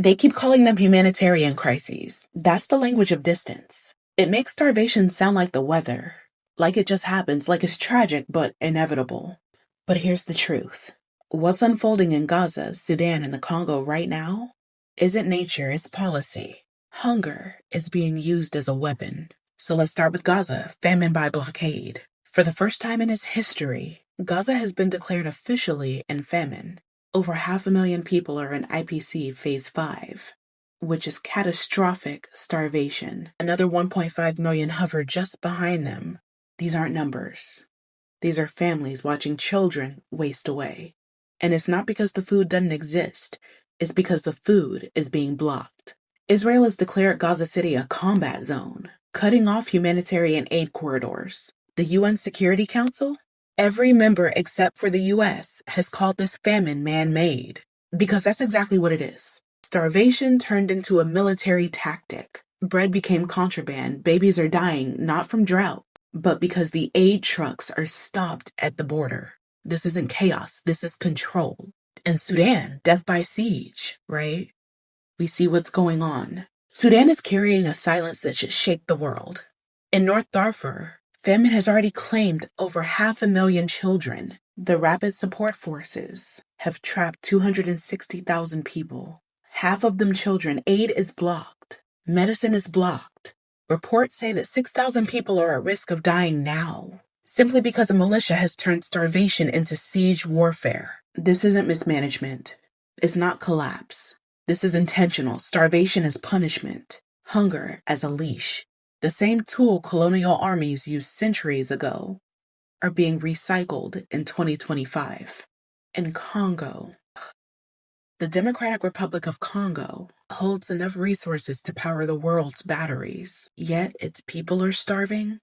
They keep calling them humanitarian crises. That's the language of distance. It makes starvation sound like the weather, like it just happens, like it's tragic but inevitable. But here's the truth. What's unfolding in Gaza, Sudan, and the Congo right now isn't nature, it's policy. Hunger is being used as a weapon. So let's start with Gaza, famine by blockade. For the first time in its history, Gaza has been declared officially in famine. Over 500,000 people are in IPC Phase 5, which is catastrophic starvation. Another 1.5 million hover just behind them. These aren't numbers. These are families watching children waste away. And it's not because the food doesn't exist. It's because the food is being blocked. Israel has declared Gaza City a combat zone, cutting off humanitarian aid corridors. The UN Security Council? Every member except for the US has called this famine man-made, because that's exactly what it is. Starvation turned into a military tactic. Bread became contraband. Babies are dying, not from drought, but because the aid trucks are stopped at the border. This isn't chaos. This is control. And Sudan, death by siege, right? We see what's going on. Sudan is carrying a silence that should shake the world. In North Darfur, famine has already claimed over 500,000 children. The Rapid Support Forces have trapped 260,000 people. Half of them children. Aid is blocked. Medicine is blocked. Reports say that 6,000 people are at risk of dying now, simply because a militia has turned starvation into siege warfare. This isn't mismanagement. It's not collapse. This is intentional. Starvation as punishment. Hunger as a leash. The same tool colonial armies used centuries ago are being recycled in 2025. In Congo, the Democratic Republic of Congo holds enough resources to power the world's batteries, yet its people are starving?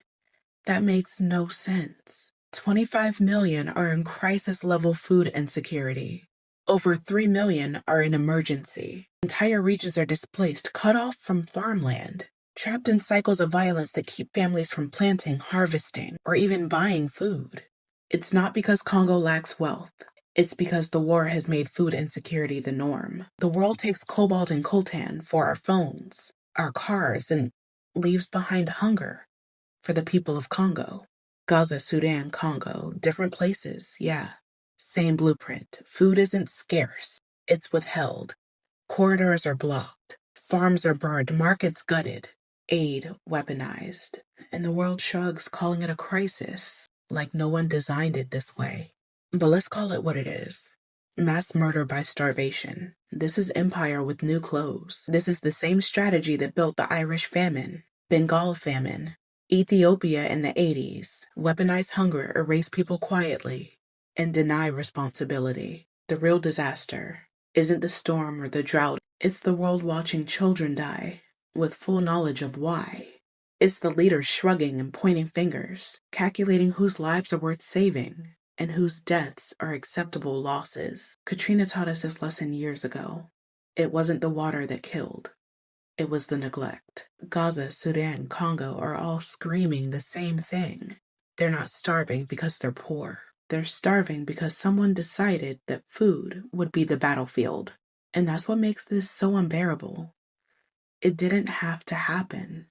That makes no sense. 25 million are in crisis-level food insecurity. Over 3 million are in emergency. Entire regions are displaced, cut off from farmland, trapped in cycles of violence that keep families from planting, harvesting, or even buying food. It's not because Congo lacks wealth. It's because the war has made food insecurity the norm. The world takes cobalt and coltan for our phones, our cars, and leaves behind hunger for the people of Congo. Gaza, Sudan, Congo, different places, yeah. Same blueprint. Food isn't scarce. It's withheld. Corridors are blocked. Farms are burned. Markets gutted. Aid weaponized. And the world shrugs, calling it a crisis, like no one designed it this way. But let's call it what it is. Mass murder by starvation. This is empire with new clothes. This is the same strategy that built the Irish famine, Bengal famine, Ethiopia in the 80s. Weaponize hunger, erase people quietly, and deny responsibility. The real disaster isn't the storm or the drought. It's the world watching children die with full knowledge of why. It's the leaders shrugging and pointing fingers, calculating whose lives are worth saving and whose deaths are acceptable losses. Katrina taught us this lesson years ago. It wasn't the water that killed. It was the neglect. Gaza, Sudan, Congo are all screaming the same thing. They're not starving because they're poor. They're starving because someone decided that food would be the battlefield. And that's what makes this so unbearable. It didn't have to happen.